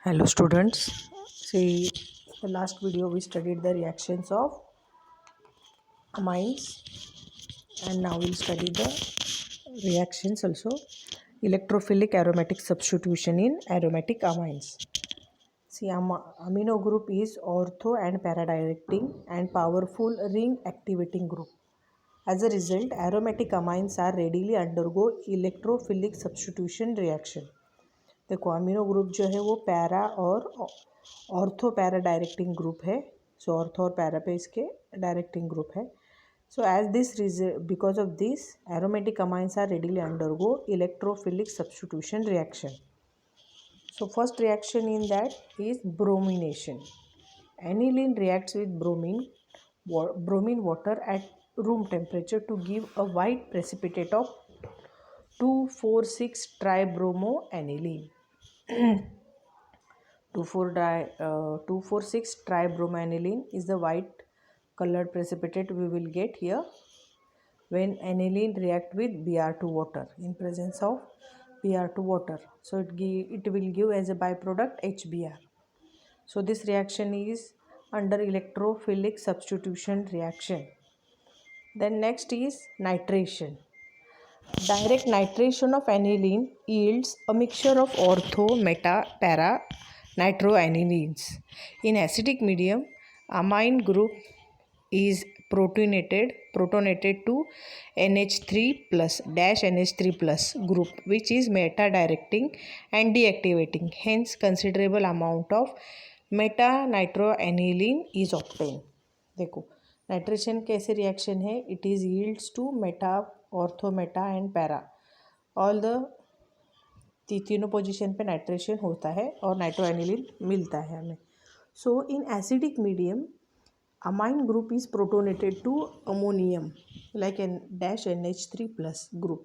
Hello students. See, the last video we studied the reactions of amines, and now we'll study the reactions also. Electrophilic aromatic substitution in aromatic amines. See, amino group is ortho and para-directing and powerful ring activating group. As a result, aromatic amines are readily undergo electrophilic substitution reaction. देखो amino group जो है वो para और ortho para directing group है. सो ortho और para पे इसके directing group है. So as this because of this aromatic amines are readily undergo electrophilic substitution reaction. So first reaction in that is bromination. Aniline reacts with bromine water at room temperature to give a white precipitate of 2,4,6 tribromoaniline. 2,4,6 tribromoaniline is the white colored precipitate we will get here when aniline react with Br2 water in presence of Br2 water. So it will give as a byproduct HBr. So this reaction is under electrophilic substitution reaction. Then next is nitration. Direct nitration of aniline yields a mixture of ortho, meta, para nitroanilines. In acidic medium, amine group is protonated to NH3 plus dash NH3 plus group, which is meta directing and deactivating. Hence, considerable amount of meta nitroaniline is obtained. देखो nitration कैसे reaction है. It is yields to meta, ortho, meta and para. All the तीनों position पे nitration होता है और nitroaniline मिलता है हमें. So in acidic medium amine group is protonated to ammonium like an dash NH3 plus group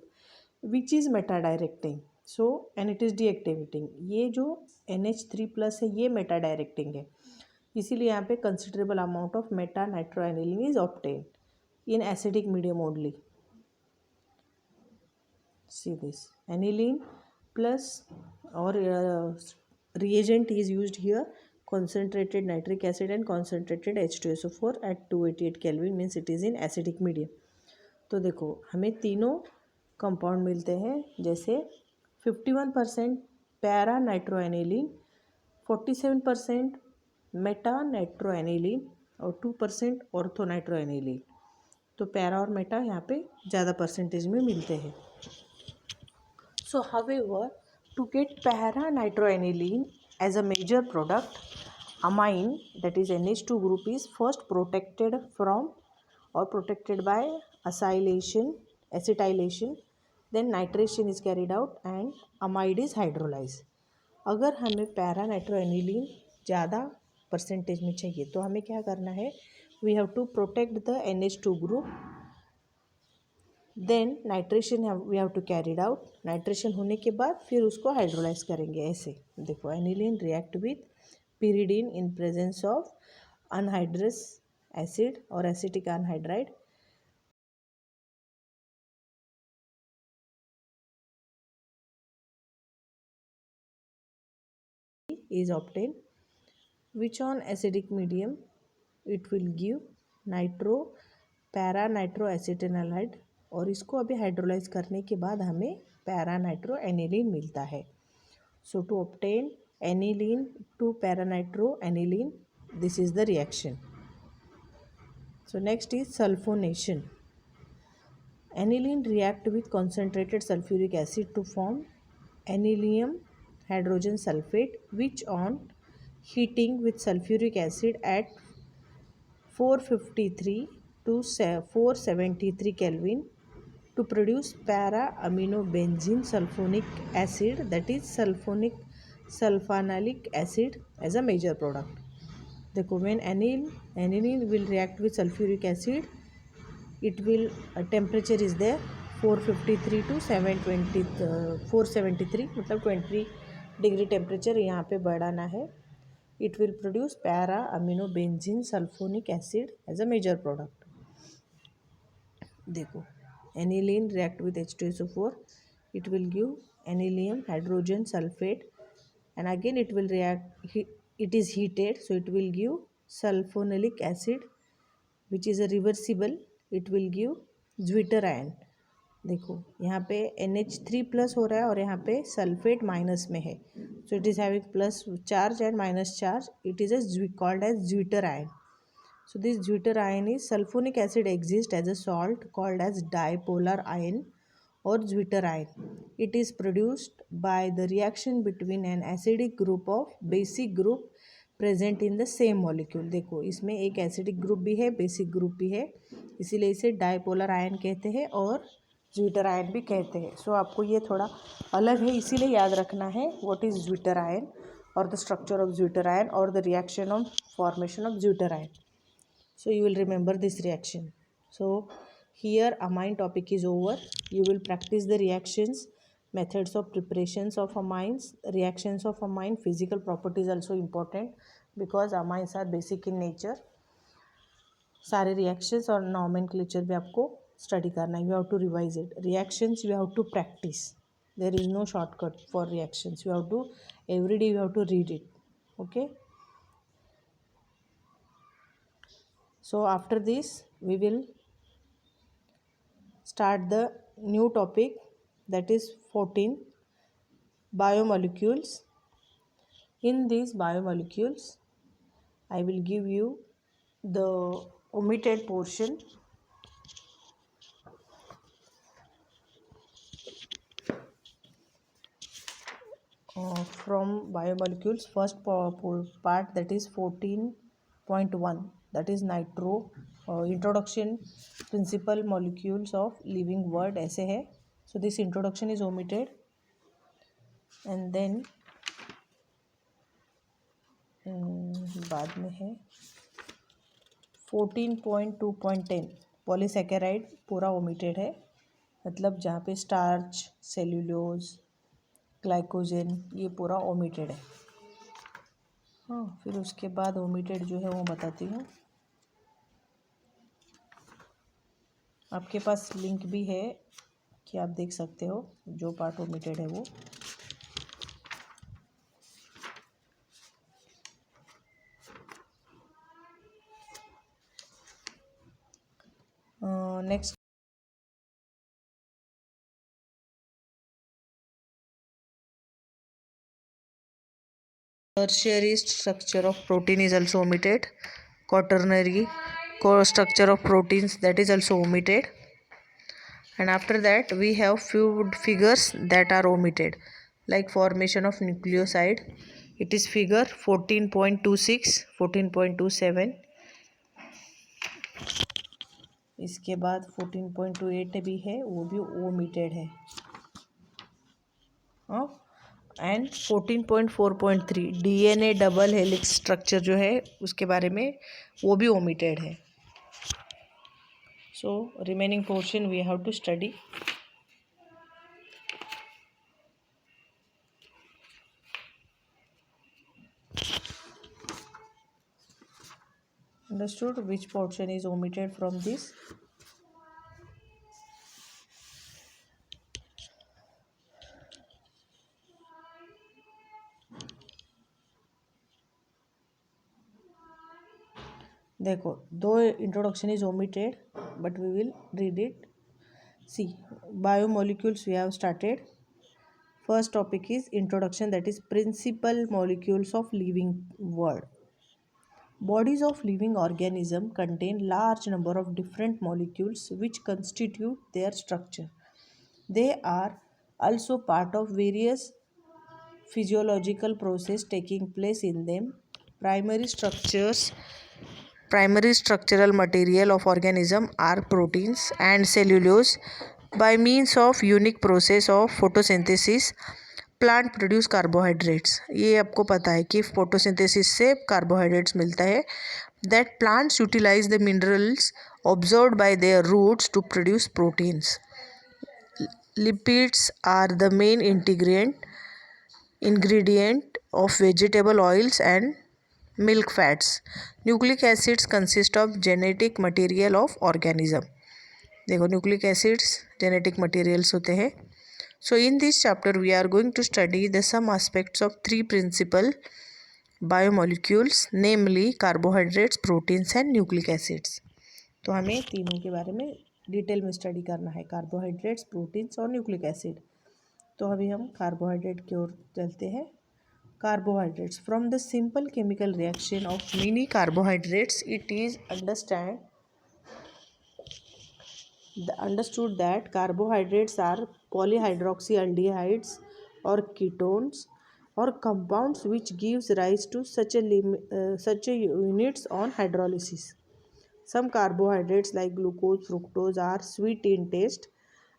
which is meta directing. So and it is deactivating. ये जो NH3 plus है ये meta directing है, इसीलिए यहाँ पे considerable amount of meta nitroaniline is obtained in acidic medium only. See this aniline plus or reagent is used here, concentrated nitric acid and concentrated H2SO4 at 288 Kelvin, means it is in acidic medium. तो देखो हमें तीनों compound मिलते हैं, जैसे 51% para नाइट्रोएनिलीन, 47% Meta नाइट्रोएनिलीन और 2% ortho नाइट्रोएनिलीन. तो para और मेटा यहाँ पे ज़्यादा परसेंटेज में मिलते हैं. So however, to get para-nitroaniline as a major product, amine, that is NH2 group, is first protected from or protected by acetylation. Then nitration is carried out and amide is hydrolyzed. अगर हमें para-nitroaniline ज़्यादा percentage में चाहिए तो हमें क्या करना है, we have to protect the NH2 group. Then nitration we have to carried out. Nitration होने के बाद फिर उसको हाइड्रोलाइज करेंगे. ऐसे देखो aniline react with pyridine in presence of anhydrous acid or acetic anhydride. Is obtained which on acidic medium it will give nitro para nitroacetanilide, और इसको अभी हाइड्रोलाइज करने के बाद हमें पैरा नाइट्रो एनिलीन मिलता है. So to obtain aniline to para nitro aniline, this is the reaction. So next is sulphonation. Aniline react with concentrated sulfuric acid to form anilium hydrogen sulfate, which on heating with sulfuric acid at 453 to 473 Kelvin to produce para-aminobenzene sulfonic acid, that is sulfonalic acid, as a major product. देखो when aniline will react with sulfuric acid, it will temperature is there 453 to 720 473, मतलब 20 degree temperature यहाँ पे बढ़ाना है. It will produce para-aminobenzene sulfonic acid as a major product. देखो aniline react with H2SO4, it will give anilium hydrogen sulfate and again it will react, it is heated, so it will give sulfonalic acid which is a reversible, it will give zwitter ion. देखो यहाँ पे NH3+ हो रहा है और यहाँ पे sulphate minus में है, so it is having plus charge and minus charge, it is called as zwitter ion. So this zwitter ion is sulfonic acid exists as a salt called as dipolar ion or zwitter ion. It is produced by the reaction between an acidic group of basic group present in the same molecule. देखो इसमें एक acidic group भी है, basic group भी है, इसीलिए इसे dipolar ion कहते हैं और zwitter ion भी कहते हैं। So आपको ये थोड़ा अलग है, इसीलिए याद रखना है what is zwitter ion or the structure of zwitter ion or the reaction of formation of zwitter ion. So you will remember this reaction. So here amine topic is over. You will practice the reactions, methods of preparations of amines, reactions of amine, physical properties also important because amines are basic in nature. सारे reactions और nomenclature भी आपको study करना है. You have to revise it. Reactions you have to practice. There is no shortcut for reactions. You have to every day you have to read it. Okay. So after this we will start the new topic, that is 14 biomolecules. In these biomolecules I will give you the omitted portion from biomolecules. First part, that is 14.1, that is nitro introduction principal molecules of living world, ऐसे है. So this introduction is omitted, and then बाद में है 14.2.10 polysaccharide पूरा omitted है, मतलब जहाँ पे स्टार्च, सेल्यूलोज, ग्लाइकोजन ये पूरा ओमिटेड है. हाँ, फिर उसके बाद ओमिटेड जो है वो बताती हूँ. आपके पास लिंक भी है कि आप देख सकते हो जो पार्ट ओमिटेड है वो. Next tertiary structure of protein is also omitted. Quaternary structure of proteins, that is also omitted. And after that we have few figures that are omitted, like formation of nucleoside, it is figure 14.26, 14.27. इसके बाद 14.28 भी है, वो भी omitted है. And 14.4.3 DNA double helix structure जो है उसके बारे में वो भी ओमिटेड है. So remaining portion we have to study. Understood which portion is omitted from this? देखो दो introduction is omitted but we will read it. See biomolecules we have started. First topic is introduction, that is principal molecules of living world. Bodies of living organism contain large number of different molecules which constitute their structure. They are also part of various physiological process taking place in them. Primary structural material of organism are proteins and cellulose. By means of unique process of photosynthesis, plant produce carbohydrates. ये आपको पता है कि photosynthesis से carbohydrates मिलता है. That plants utilise the minerals observed by their roots to produce proteins. Lipids are the main ingredient of vegetable oils and milk fats. Nucleic acids consist of genetic material of organism. देखो nucleic acids genetic materials होते हैं. So in this chapter we are going to study the some aspects of three principal biomolecules, namely carbohydrates, proteins and nucleic acids. तो हमें तीनों के बारे में detail में स्टडी करना है, कार्बोहाइड्रेट्स, प्रोटीन्स और न्यूक्लिक एसिड। तो अभी हम कार्बोहाइड्रेट की ओर चलते हैं। Carbohydrates. From the simple chemical reaction of many carbohydrates, it is understood that carbohydrates are polyhydroxyaldehydes or ketones or compounds which gives rise to such a units on hydrolysis. Some carbohydrates like glucose, fructose are sweet in taste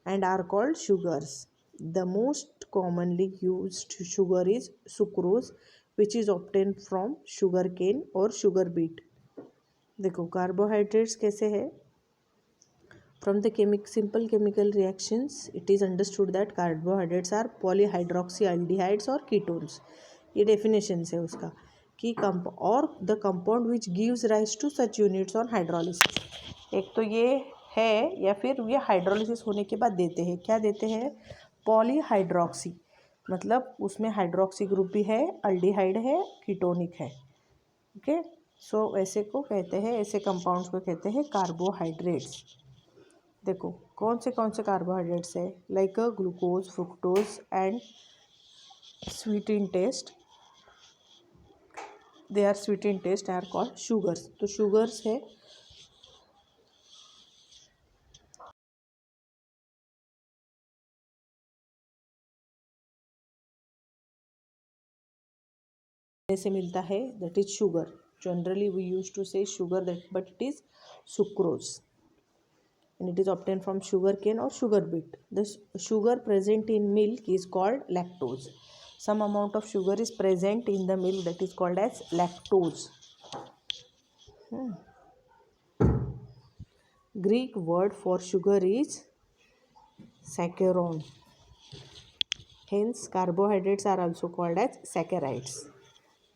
and are called sugars. The most commonly used sugar is sucrose, which is obtained from sugar cane or sugar beet. देखो carbohydrates कैसे है। From the simple chemical reactions, it is understood that carbohydrates are polyhydroxyaldehydes or ketones. ये definitions है उसका कि और the compound which gives rise to such units on hydrolysis. एक तो ये है या फिर ये हाइड्रोलिसिस होने के बाद देते हैं, क्या देते हैं, पॉलीहाइड्रोक्सी, मतलब उसमें हाइड्रोक्सी ग्रुप भी है, अल्डिहाइड है, कीटोनिक है। ओके, सो ऐसे को कहते हैं, ऐसे कंपाउंड्स को कहते हैं कार्बोहाइड्रेट्स। देखो कौन से कार्बोहाइड्रेट्स है, like glucose, fructose and sweet in taste, they are sweet in taste, are called sugars. तो शुगर्स है से मिलता है, that is sugar. Generally we use to say sugar that, but it is sucrose and it is obtained from sugar cane or sugar beet. The sugar present in milk is called lactose. Some amount of sugar is present in the milk, that is called as lactose. Greek word for sugar is saccharon. Hence carbohydrates are also called as saccharides.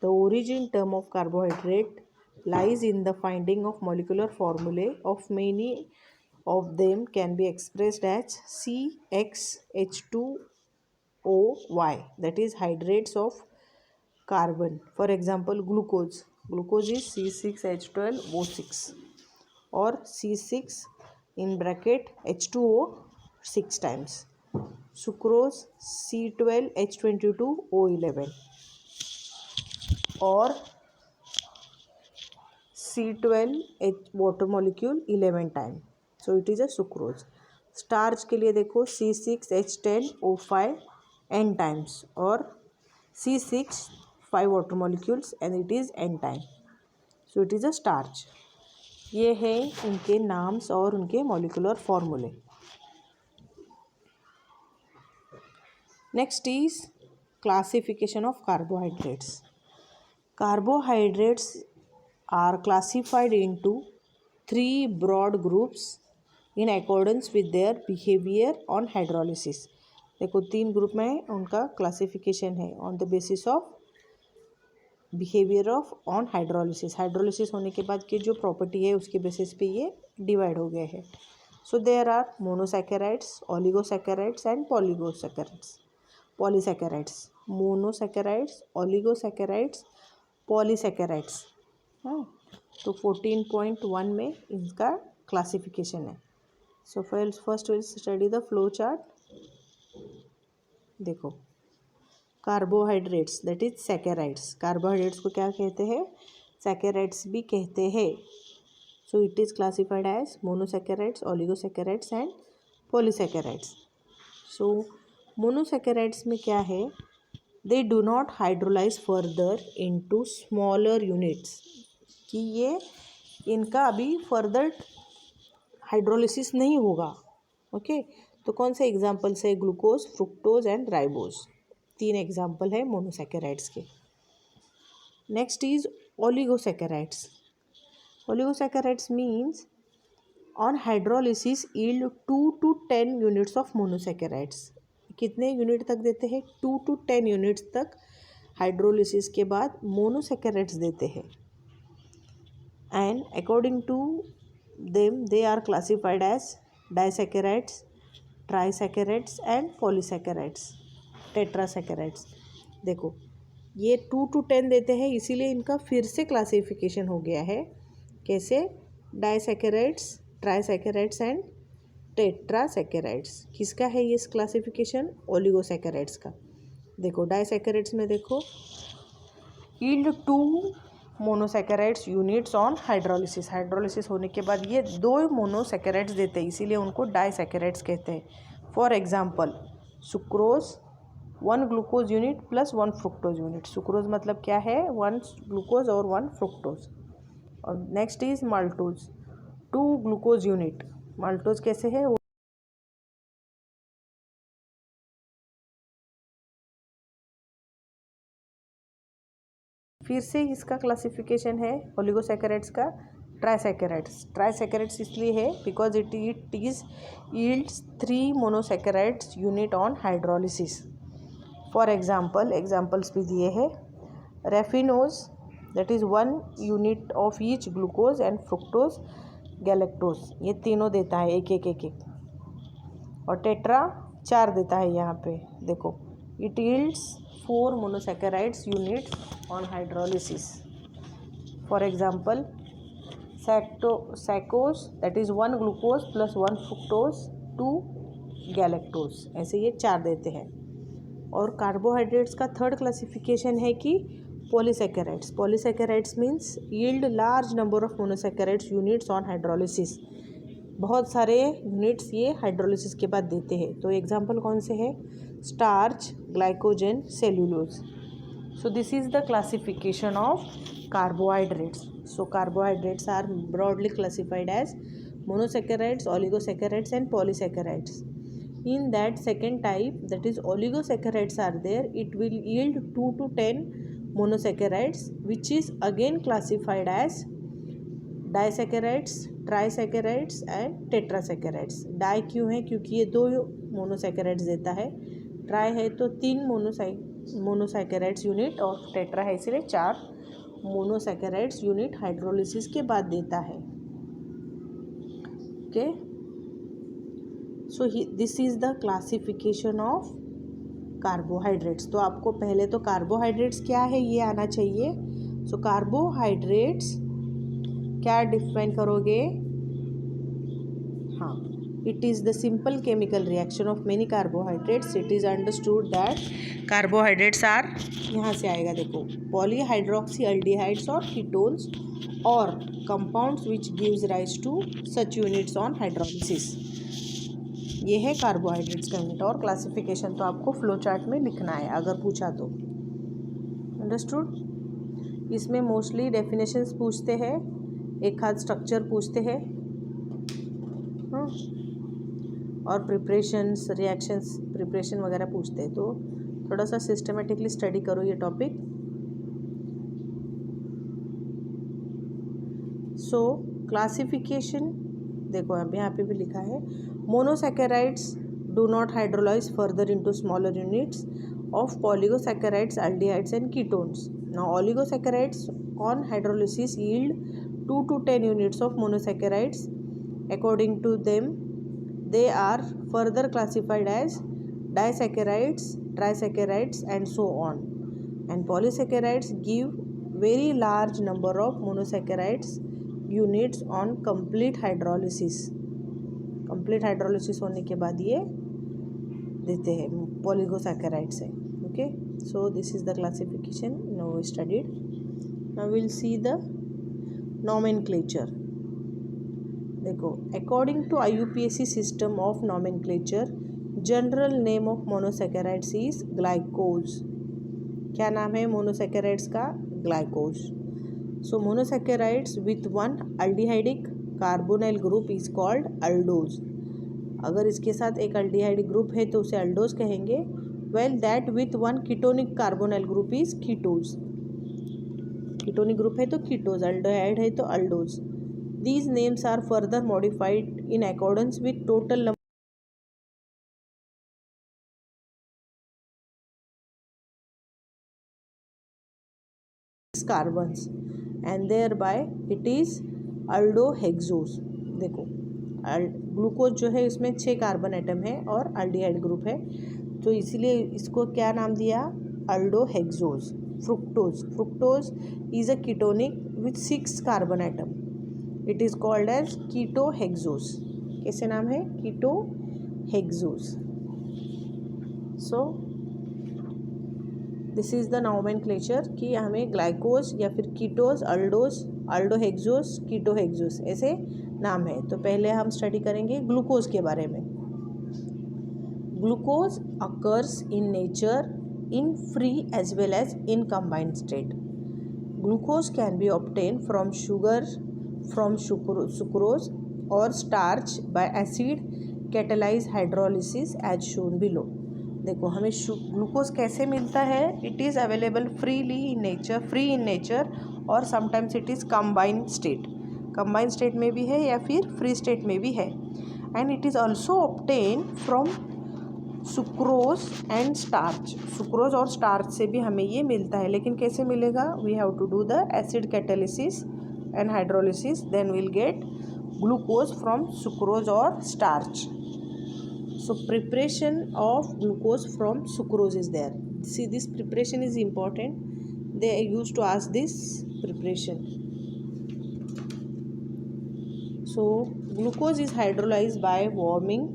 The origin term of carbohydrate lies in the finding of molecular formulae of many of them can be expressed as CxH2OY, that is hydrates of carbon. For example, glucose is C6H12O6 or C6 in bracket H2O 6 times. Sucrose C12H22O11 or C12H water molecule 11 times. So it is a sucrose. Starch के लिए देखो C6H10O5 n times और C6 5 water molecules and it is n time. So it is a starch. ये है इनके नाम्स और उनके molecular फॉर्मूले। Next is classification of carbohydrates. Carbohydrates are classified into three broad groups in accordance with their behavior on hydrolysis. देखो तीन group में उनका क्लासिफिकेशन है on the basis of behaviour of on hydrolysis. Hydrolysis होने के बाद की जो प्रॉपर्टी है उसके बेसिस पे ये डिवाइड हो गए हैं. So there are monosaccharides, oligosaccharides and polysaccharides. Monosaccharides, oligosaccharides, polysaccharides. तो 14.1 में इनका क्लासिफिकेशन है. So first will study the flow chart. देखो carbohydrates that is saccharides. Carbohydrates को क्या कहते हैं, सैकेराइड्स भी कहते हैं. So it is classified as monosaccharides, oligosaccharides and polysaccharides. So monosaccharides में क्या है, they do not hydrolyse further into smaller units, कि ये इनका अभी फर्दर हाइड्रोलिसिस नहीं होगा. ओके, तो कौन से एग्जाम्पल्स है, ग्लूकोज, फ्रुक्टोज एंड राइबोज. तीन एग्जाम्पल है मोनोसैकेराइड्स के. Next is oligosaccharides. Oligosaccharides means on hydrolysis yield 2 to 10 units of monosaccharides. कितने यूनिट तक देते हैं, 2 to 10 यूनिट्स तक हाइड्रोलिसिस के बाद मोनोसैकेराइड्स देते हैं. and according to them they are classified as disaccharides, trisaccharides and polysaccharides, tetrasaccharides. देखो ये 2 to 10 देते हैं, इसीलिए इनका फिर से क्लासिफिकेशन हो गया है। कैसे? Disaccharides, trisaccharides and tetrasaccharides. किसका है ये क्लासिफिकेशन? ओलिगोसैकेराइड्स का। देखो डाइसैकेराइड्स में देखो, yield 2 monosaccharides units on hydrolysis. Hydrolysis होने के बाद ये 2 मोनोसैकेराइड्स देते हैं, इसीलिए उनको डाइसैकेराइड्स कहते हैं। For example sucrose 1 glucose unit plus 1 fructose unit. Sucrose मतलब क्या है? 1 ग्लूकोज और 1 फ्रुक्टोज। और next is maltose 2 glucose unit. Maltose कैसे है? फिर से इसका क्लासिफिकेशन है ओलिगोसैकेराइड्स का ट्राइसैकेराइड्स। ट्राइसैकेराइड्स इसलिए है because it is yields 3 monosaccharides unit on hydrolysis. For examples भी दिए हैं। Raffinose that is 1 unit of each glucose and fructose galactose. ये तीनों देता है एक एक एक एक। और टेट्रा 4 देता है यहाँ पे। देखो it yields 4 monosaccharides units on hydrolysis. For example stachyose that is 1 glucose plus 1 fructose 2 galactose. ऐसे ये 4 देते हैं। और कार्बोहाइड्रेट्स का थर्ड क्लासिफिकेशन है कि polysaccharides. Polysaccharides means yield large number of monosaccharides units on hydrolysis. बहुत सारे यूनिट्स ये हाइड्रोलिसिस के बाद देते हैं। तो एग्जाम्पल कौन से हैं? Starch, glycogen, cellulose. So this is the classification of carbohydrates. So carbohydrates are broadly classified as monosaccharides, oligosaccharides and polysaccharides. In that second type, that is oligosaccharides are there, it will yield 2 to 10 monosaccharides, which is again classified as disaccharides, trisaccharides and tetrasaccharides. Di क्यों है? क्योंकि ये 2 monosaccharides देता है। Try है तो 3 monosaccharides unit, और tetra है इसलिए 4 मोनोसैकेराइड्स यूनिट हाइड्रोलिसिस के बाद देता है। Okay, so this is the classification of carbohydrates. तो आपको पहले तो कार्बोहाइड्रेट्स क्या है ये आना चाहिए। सो कार्बोहाइड्रेट्स क्या डिफाइन करोगे? हाँ, it is the simple chemical reaction of many carbohydrates. It is understood that carbohydrates are, यहाँ से आएगा देखो, पॉलीहाइड्रोक्सी एल्डिहाइड्स और कीटोन्स और compounds which gives rise to such units on hydrolysis. ये है कार्बोहाइड्रेट्स का यूनिट। और क्लासिफिकेशन तो आपको फ्लो चार्ट में लिखना है अगर पूछा तो। अंडरस्टूड? इसमें मोस्टली डेफिनेशंस पूछते हैं, एक हाथ स्ट्रक्चर पूछते हैं, और प्रिपरेशंस, रिएक्शंस, प्रिपरेशन वगैरह पूछते हैं। तो थोड़ा सा सिस्टमेटिकली स्टडी करो ये टॉपिक। सो क्लासिफिकेशन देखो, अब यहाँ पे भी लिखा है monosaccharides do not hydrolyse further into smaller units of polysaccharides, aldehydes and ketones. Now oligosaccharides on hydrolysis yield 2 to 10 units of monosaccharides. According to them, they are further classified as disaccharides, trisaccharides and so on. And polysaccharides give very large number of monosaccharides units on complete hydrolysis. Complete hydrolysis होने के बाद ये देते हैं polysaccharides है. Okay, so this is the classification now we studied. Now we will see the nomenclature. देखो, according to IUPAC system of nomenclature, general name of monosaccharides is glycose. क्या नाम है मोनोसैकेराइड्स का? ग्लाइकोज. So monosaccharides with one aldehydic carbonyl group is called aldose. अगर इसके साथ एक aldehyde group है तो उसे अल्डोज कहेंगे. Well, that with one ketonic carbonyl group is ketose. Ketonic group है तो कीटोज, अल्डिहाइड है तो aldose. These names are further modified in accordance with total number carbons and thereby it is aldohexose. देखो glucose जो है इसमें 6 carbon atom है और अल्डिहाइड ग्रुप है, तो इसीलिए इसको क्या नाम दिया, aldohexose. Fructose is a ketonic with 6 carbon atom. It is called as ketohexose. कैसे नाम है, ketohexose. So this is the nomenclature कि हमें ग्लाइकोज या फिर कीटोज, अल्डोहेक्सोज, कीटोहेक्सोज ऐसे नाम है. तो पहले हम स्टडी करेंगे ग्लूकोज के बारे में. Glucose occurs in nature in free as well as in combined state. Glucose can be obtained from sucrose or starch by acid catalyzed hydrolysis as shown below. देखो हमें ग्लूकोज कैसे मिलता है, it is available free in nature और sometimes it is combined state में भी है या फिर फ्री स्टेट में भी है. And it is also obtain from sucrose and starch. Sucrose और स्टार्च से भी हमें ये मिलता है, लेकिन कैसे मिलेगा, we have to do the acid catalysis and hydrolysis, then will get glucose from sucrose और starch. So preparation of glucose from sucrose is there. See, this preparation is important. They used to ask this preparation. So glucose is hydrolyzed by warming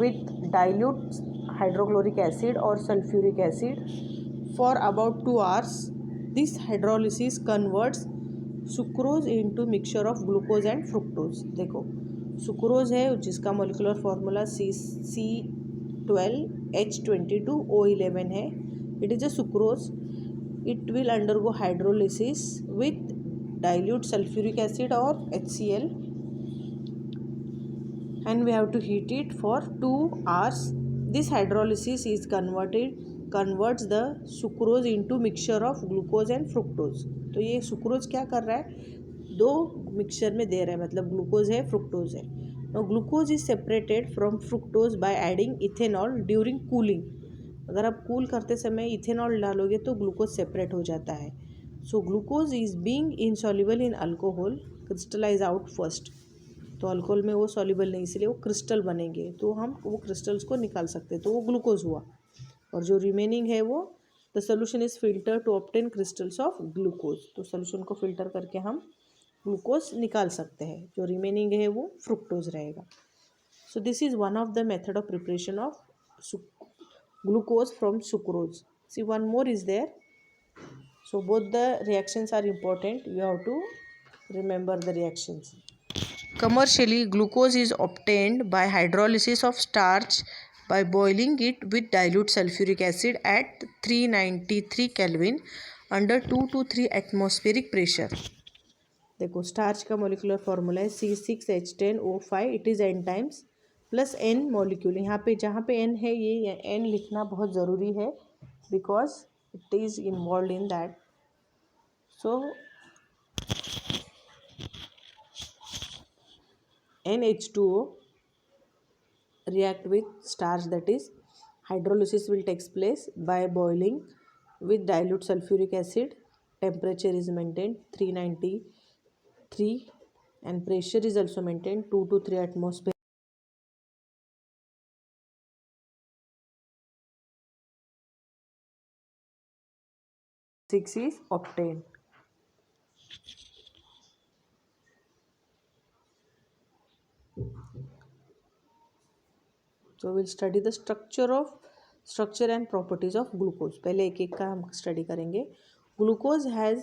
with dilute hydrochloric acid or sulfuric acid for about 2 hours. This hydrolysis converts sucrose into mixture of glucose and fructose. देखो sucrose है जिसका molecular formula C12H22O11 है. It is a sucrose. It will undergo hydrolysis with dilute sulphuric acid और HCl and we have to heat it for 2 hours. This hydrolysis is converts the sucrose into mixture of glucose and fructose. तो ये sucrose क्या कर रहा है, दो mixture में दे रहा है, मतलब ग्लूकोज है फ्रुक्टोज है. Now glucose is separated from fructose by adding ethanol during cooling. अगर आप कूल करते समय इथेनॉल डालोगे तो ग्लूकोज सेपरेट हो जाता है. So glucose is being insoluble in alcohol crystallise out first. तो अल्कोहल में वो सॉल्युबल नहीं, इसलिए वो क्रिस्टल बनेंगे, तो हम वो क्रिस्टल्स को निकाल सकते हैं, तो वो ग्लूकोज हुआ. और जो रिमेनिंग है वो the solution is filter to obtain crystals of glucose. तो सोल्यूशन को फिल्टर करके हम ग्लूकोज निकाल सकते हैं, जो रिमेनिंग है वो फ्रुक्टोज रहेगा. So this is one of the method of preparation of glucose from sucrose. See one more is there. So both the reactions are important, you have to remember the reactions. Commercially, glucose is obtained by hydrolysis of starch by boiling it with dilute sulfuric acid at 393 Kelvin under 2 to 3 atmospheric pressure. देखो starch का molecular formula है C6H10O5. It is N times plus N molecule. यहाँ पे जहाँ पे N है ये N लिखना बहुत ज़रूरी है because it is involve in that. So NH2O react with starch, that is hydrolysis will takes place by boiling with dilute sulfuric acid. Temperature is maintained 393 and pressure is also maintained 2 to 3 atmosphere. Six is obtained. So we'll study the structure and properties of glucose. पहले एक एक का हम study करेंगे. Glucose has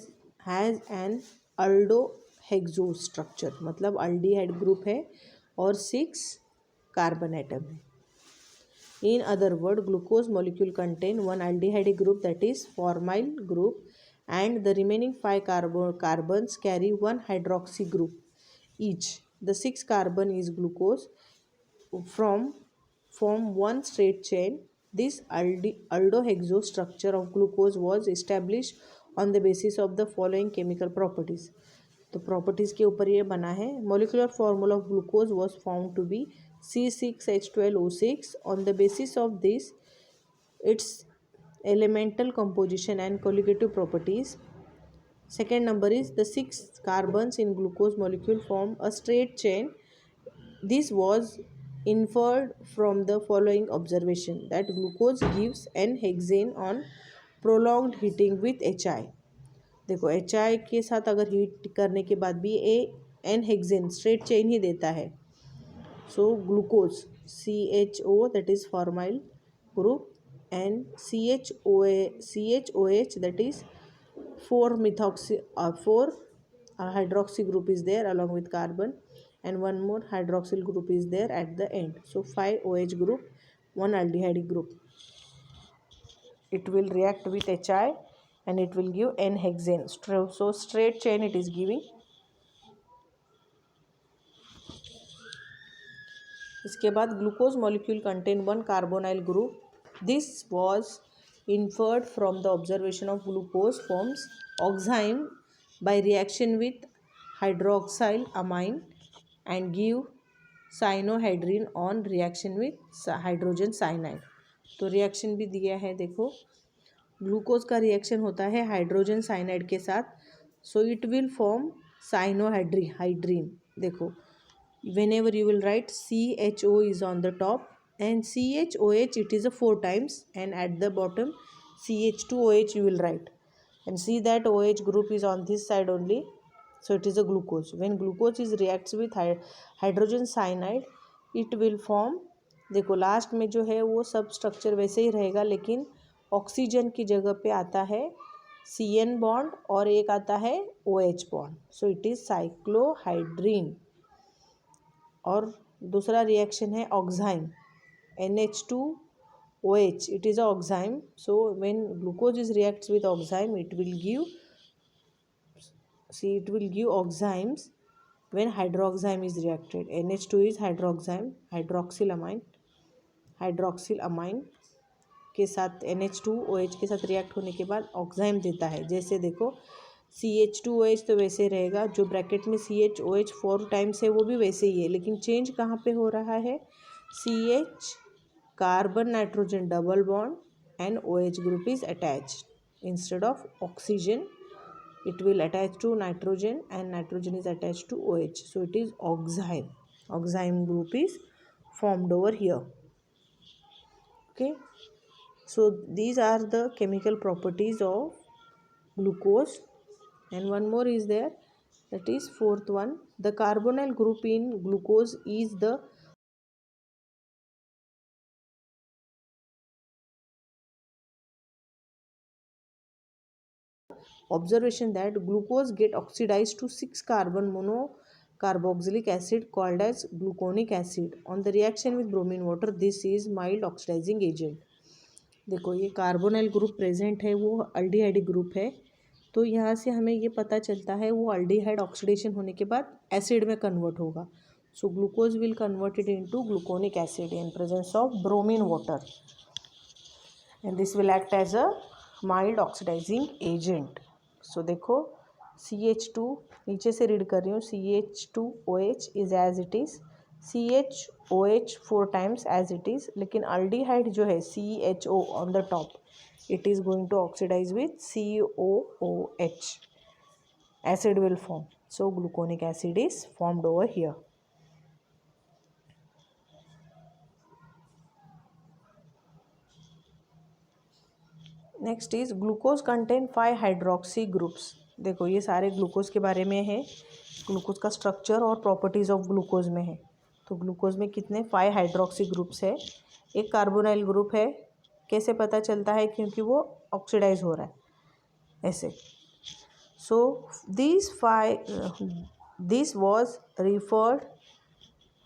an अल्डोहेक्सोज structure, मतलब aldehyde group है और 6 carbon atom है. In other word, glucose molecule contain one aldehyde group, that is formyl group, and the remaining 5 carbons carry one hydroxy group each. The 6 carbon is glucose form one straight chain. This aldohexose structure of glucose was established on the basis of the following chemical properties. तो properties के ऊपर ये बना है. Molecular formula of glucose was found to be C6H12O6. On the basis of this, its elemental composition and colligative properties, Second number is the 6 carbons in glucose molecule form a straight chain. This was inferred from the following observation that glucose gives N-hexane on prolonged heating with HI. देखो HI के साथ अगर heat करने के बाद भी N-hexane straight chain ही देता है. So glucose CHO, that is formyl group, and CHOH, that is 4 hydroxy group is there along with carbon, and one more hydroxyl group is there at the end. So 5 OH group, one aldehyde group. It will react with HI and it will give N-hexane. So straight chain it is giving. इसके बाद glucose molecule contain 1 carbonyl group. This was inferred from the observation of glucose forms oxime by reaction with hydroxyl amine and give cyanohydrin on reaction with hydrogen cyanide. तो reaction भी दिया है. देखो glucose का reaction होता है hydrogen cyanide के साथ. So it will form cyanohydrin. देखो whenever you will write CHO is on the top and CHOH it is a 4 times, and at the bottom CH2OH you will write, and see that OH group is on this side only, so it is a glucose. When glucose is reacts with hydrogen cyanide it will form. देखो last में जो है वो सब structure वैसे ही रहेगा, लेकिन oxygen की जगह पे आता है CN बॉन्ड और एक आता है OH bond. So it is cyanohydrin. और दूसरा रिएक्शन है oxime NH2OH. It is a oxime. So when glucose is reacts with oxime it will give oximes when hydroxyme is reacted. NH2 is hydroxyme, hydroxyl amine के साथ NH2OH के साथ react होने के बाद ऑक्साइम देता है. जैसे देखो CH2OH तो वैसे रहेगा, जो ब्रैकेट में CHOH 4 टाइम्स है वो भी वैसे ही है, लेकिन चेंज कहाँ पे हो रहा है. CH carbon nitrogen double bond and OH group is attached. Instead of oxygen it will attach to nitrogen and nitrogen is attached to OH. So it is oxime. Oxime group is formed over here. Okay. So these are the chemical properties of glucose. And one more is there, that is fourth one. The carbonyl group in glucose is the observation that glucose get oxidized to 6 carbon monocarboxylic acid called as gluconic acid. On the reaction with bromine water, this is mild oxidizing agent. देखो ये carbonyl group present है, वो aldehyde group है. तो यहाँ से हमें ये पता चलता है वो अल्डिहाइड ऑक्सीडेशन होने के बाद एसिड में कन्वर्ट होगा. So glucose will converted into gluconic acid in presence of bromine water, and this will act as a mild oxidising agent. So देखो CH2 नीचे से रीड कर रही हूँ. CH2OH is as it is, CHOH 4 times as it is, लेकिन aldehyde जो है CHO on the top it is going to oxidize with COOH. Acid will form. So gluconic acid is formed over here. Next is glucose contain 5 hydroxy groups. देखो ये सारे glucose के बारे में है, ग्लूकोज का स्ट्रक्चर और प्रॉपर्टीज ऑफ ग्लूकोज में है. तो ग्लूकोज में कितने 5 हाइड्रोक्सी ग्रुप्स है. एक कार्बोनाइल ग्रुप है. कैसे पता चलता है, क्योंकि वो ऑक्सीडाइज हो रहा है ऐसे. So this was referred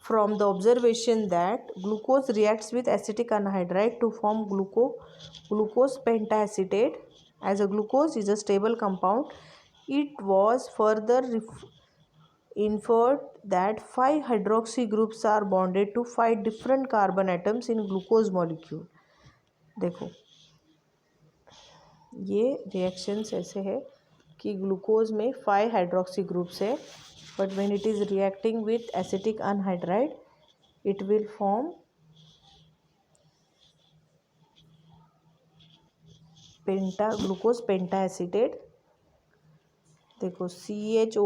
from the observation that glucose reacts with acetic anhydride to form glucose pentacetate. As a glucose is a stable compound, it was further inferred that 5 hydroxy groups are bonded to 5 different carbon atoms in glucose molecule. देखो ये reactions ऐसे है कि glucose में 5 hydroxy groups है, but when it is reacting with acetic anhydride it will form glucose pentacetate. देखो CHO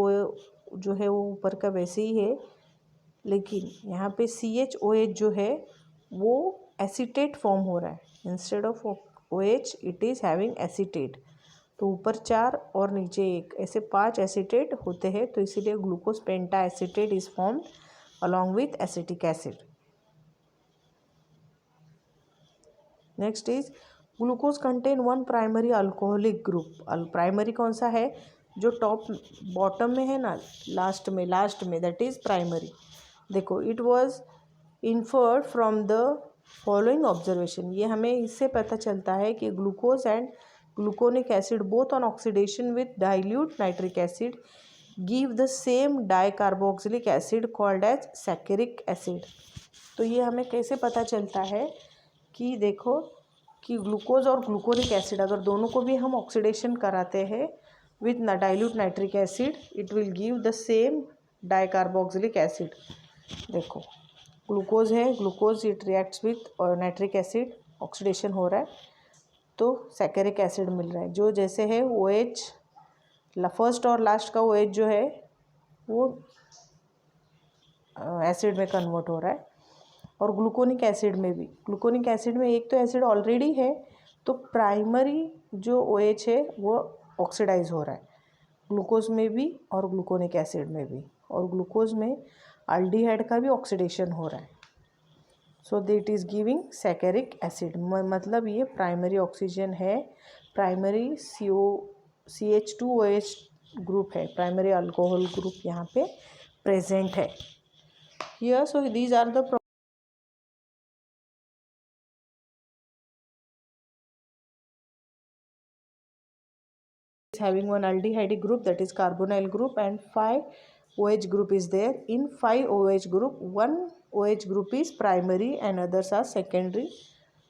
जो है वो ऊपर का वैसे ही है, लेकिन यहाँ पे CHOH जो है वो एसीटेट फॉर्म हो रहा है। Instead of OH it is having acetate. तो ऊपर 4 और नीचे 1, ऐसे 5 एसीटेट होते हैं, तो इसीलिए glucose penta acetate is formed along with acetic acid. Next is glucose contain one primary alcoholic group. Primary कौन सा है? जो टॉप बॉटम में है ना, लास्ट में दैट इज प्राइमरी। देखो, it was inferred from the following observation. ये हमें इससे पता चलता है कि glucose and gluconic acid both on oxidation with dilute nitric acid give the same dicarboxylic acid called as saccharic acid. तो ये हमें कैसे पता चलता है कि देखो कि ग्लूकोज और ग्लूकोनिक एसिड अगर दोनों को भी हम ऑक्सीडेशन कराते हैं with dilute nitric acid, it will give the same dicarboxylic acid. देखो, ग्लूकोज है, ग्लूकोज इट रिएक्ट्स विथ और नाइट्रिक एसिड, ऑक्सीडेशन हो रहा है तो सैकेरिक एसिड मिल रहा है। जो जैसे है OH, फर्स्ट और लास्ट का OH जो है वो एसिड में कन्वर्ट हो रहा है। और ग्लूकोनिक एसिड में एक तो एसिड ऑलरेडी है, तो प्राइमरी जो OH है वो ऑक्सीडाइज हो रहा है, ग्लूकोज में भी और ग्लूकोनिक एसिड में भी। और ग्लूकोज में अल्डिहाइड का भी ऑक्सीडेशन हो रहा है, so that is giving saccharic acid. मतलब ये प्राइमरी ऑक्सीजन है, प्राइमरी CH2OH ग्रुप है, प्राइमरी अल्कोहल ग्रुप यहाँ पे प्रेजेंट है। Here so these are the having one aldehyde group, that is carbonyl group, and 5 OH group is there. In 5 OH group, one OH group is primary and others are secondary.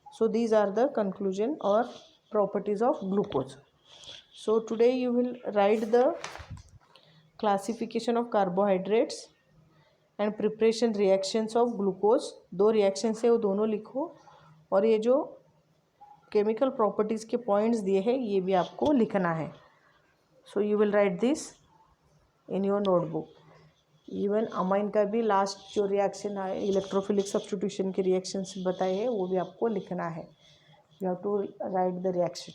So these are the conclusion or properties of glucose. So today you will write the classification of carbohydrates and preparation reactions of glucose. 2 reactions है वो दोनों लिखो, और ये जो chemical properties के points दिए हैं ये भी आपको लिखना है। So you will write this in your notebook. Even amine का भी लास्ट जो रिएक्शन है, इलेक्ट्रोफिलिक सब्स्टिट्यूशन के रिएक्शंस बताए हैं, वो भी आपको लिखना है। You have to write the reaction.